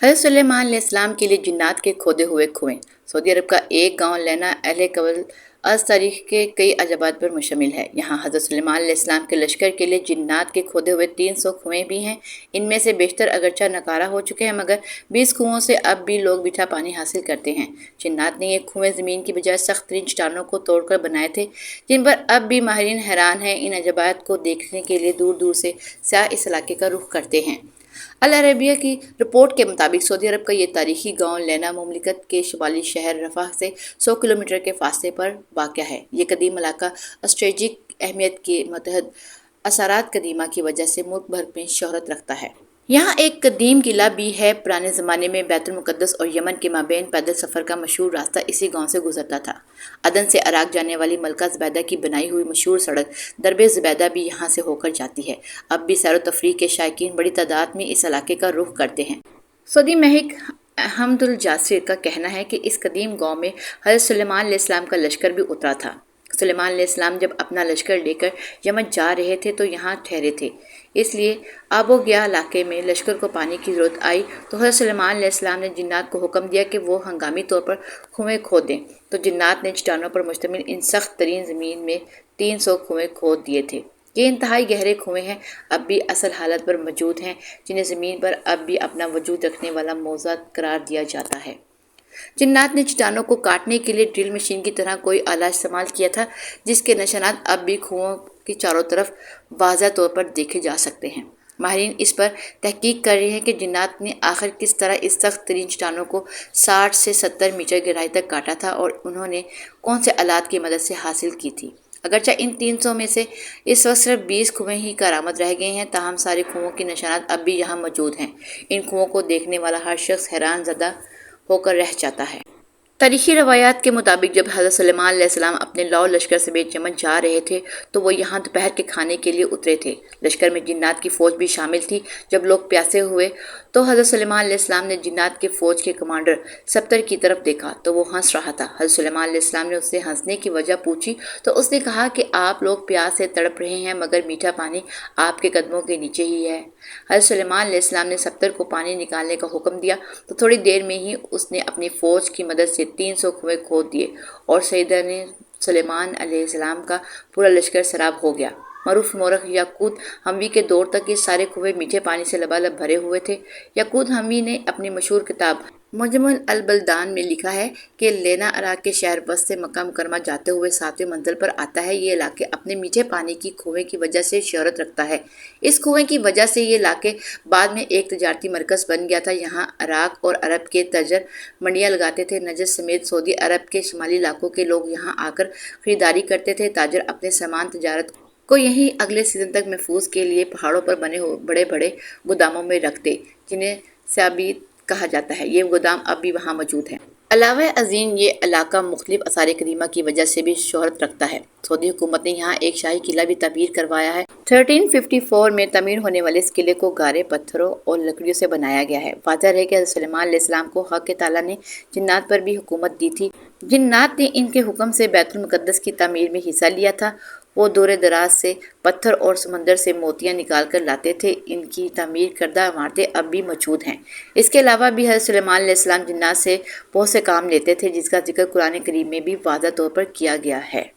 हज़रत सुलेमान अलैहिस्सलाम के लिए जिन्नात के खोदे हुए कुएं। सऊदी अरब का एक गांव लेना अहले कबल अज तारीख के कई अजाबात पर मुश्तमिल है। यहाँ हज़रत सुलेमान अलैहिस्सलाम के लश्कर के लिए जिन्नात के खोदे हुए 300 कुएं भी हैं। इनमें से बेशतर अगरचा नकारा हो चुके हैं, मगर 20 कुओं से अब भी लोग मीठा पानी हासिल करते हैं। जिन्नात ने ये कुएं ज़मीन की बजाय सख्त तरीन चट्टानों को तोड़कर बनाए थे, जिन पर अब भी माहिरीन हैरान हैं। इन अजाबात को देखने के लिए दूर दूर से सयाह इस इलाके का रुख करते हैं। अल अरबिया की रिपोर्ट के मुताबिक सऊदी अरब का ये तारीखी गांव लेना मुमलिकत के शुमाली शहर रफ़ा से 100 किलोमीटर के फासले पर वाक़या है। ये कदीम इलाका स्ट्रेटेजिक अहमियत के मतहद असरात कदीमा की वजह से मुल्क भर में शोहरत रखता है। यहाँ एक कदीम किला भी है। पुराने ज़माने में बैतुल मुक़द्दस और यमन के माबैन पैदल सफ़र का मशहूर रास्ता इसी गांव से गुजरता था। अदन से अराक जाने वाली मलका ज़ुबैदा की बनाई हुई मशहूर सड़क दरबे ज़ुबैदा भी यहाँ से होकर जाती है। अब भी सैर व तफरीह के शायकीन बड़ी तादाद में इस इलाके का रुख करते हैं। सऊदी महक हमदुल जासिर का कहना है कि इस कदीम गाँव में हज़रत सुलेमान अलैहिस्सलाम का लश्कर भी उतरा था। सुलेमान अलैहिस्सलाम जब अपना लश्कर लेकर यमन जा रहे थे तो यहाँ ठहरे थे, इसलिए आबोगिया इलाके में लश्कर को पानी की ज़रूरत आई तो हज़रत सुलेमान अलैहिस्सलाम ने जिन्नात को हुक्म दिया कि वो हंगामी तौर पर कुएँ खोद दें। तो जिन्नात ने चट्टानों पर मुश्तमिल इन सख्त तरीन ज़मीन में 300 कुएँ खोद दिए थे। ये इंतहाई गहरे कुएँ हैं, अब भी असल हालत पर मौजूद हैं, जिन्हें ज़मीन पर अब भी अपना वजूद रखने वाला मौज़ा करार दिया जाता है। जिन्नात ने चट्टानों को काटने के लिए ड्रिल मशीन की तरह कोई आला इस्तेमाल किया था, जिसके निशानात अब भी कुओं की चारों तरफ वाज़ह तौर पर देखे जा सकते हैं। माहिरीन इस पर तहकीक कर रहे हैं कि जिन्नात ने आखिर किस तरह इस सख्त तरीन चट्टानों को 60 से 70 मीटर गहराई तक काटा था और उन्होंने कौन से आलात की मदद से हासिल की थी। अगरचा इन 300 में से इस वक्त सिर्फ 20 कुएँ ही करामद रह गए हैं, ताहम सारे कुओं के निशानात अब भी यहाँ मौजूद हैं। इन कुओं को देखने वाला हर शख्स हैरान ज़दा होकर रह जाता है। तारीखी रवायात के मुताबिक जब हज़रत सुलेमान अलैहिस्सलाम अपने लाओ लश्कर समेत यमन जा रहे थे तो वो यहाँ दोपहर के खाने के लिए उतरे थे। लश्कर में जिन्नात की फ़ौज भी शामिल थी। जब लोग प्यासे हुए तो हज़रत सुलेमान अलैहिस्सलाम ने जिन्नात के फ़ौज के कमांडर सब्तर की तरफ देखा तो वो हंस रहा था। हज़रत सुलेमान अलैहिस्सलाम ने उससे हंसने की वजह पूछी तो उसने कहा कि आप लोग प्यास से तड़प रहे हैं, मगर मीठा पानी आपके कदमों के नीचे ही है। हज़रत सुलेमान अलैहिस्सलाम ने सब्तर को पानी निकालने का हुक्म दिया तो थोड़ी देर में ही उसने अपनी फ़ौज की मदद से 300 कुएँ खोद दिए और सैयदना सुलेमान अलैहिस्सलाम का पूरा लश्कर सराब हो गया। मरूफ मौरख याकूत हमवी के दौर तक ये सारे कुएँ मीठे पानी से लबालब भरे हुए थे। याकूत हमवी ने अपनी मशहूर किताब मुजमुल अल बलदान में लिखा है कि लेना अराक के शहर बस से मक्का मुकरमा जाते हुए 7वें मंजिल पर आता है। ये इलाके अपने मीठे पानी की कुएँ की वजह से शोहरत रखता है। इस कुएँ की वजह से ये इलाके बाद में एक तजारती मरकज़ बन गया था। यहाँ अराक और अरब के तजर मंडियाँ लगाते थे। नजद समेत सऊदी अरब के शुमाली इलाकों के लोग यहाँ आकर ख़रीदारी करते थे। ताजर अपने सामान तजारत को यहीं अगले सीज़न तक महफूज के लिए पहाड़ों पर बने बड़े बड़े गोदामों में रखते, जिन्हें स्याबीत कहा जाता है। ये गोदाम अब भी वहाँ मौजूद हैं। अलावा अज़ीम ये इलाका मुख्तलिफ आसार कदीमा की वजह से भी शोहरत रखता है। सऊदी हुकूमत ने यहाँ एक शाही किला भी तमीर करवाया है। 1354 में तमीर होने वाले इस किले को गारे पत्थरों और लकड़ियों से बनाया गया है। वाज़ह है कि हज़रत सुलेमान अलैहिस्सलाम को हक़ ताला ने जिन्नात पर भी हुकूमत दी थी। जिन्नात ने इनके हुक्म से बैतुल मुक़द्दस की तमीर में हिस्सा लिया था। वो दूर दराज से पत्थर और समंदर से मोतियाँ निकाल कर लाते थे। इनकी तमीर करदा इमारतें अब भी मौजूद हैं। इसके अलावा भी हज़रत सुलेमान अलैहिस्सलाम जिन्नात से बहुत से काम लेते थे, जिसका जिक्र कुरान करीम में भी वाज़ह तौर पर किया गया है।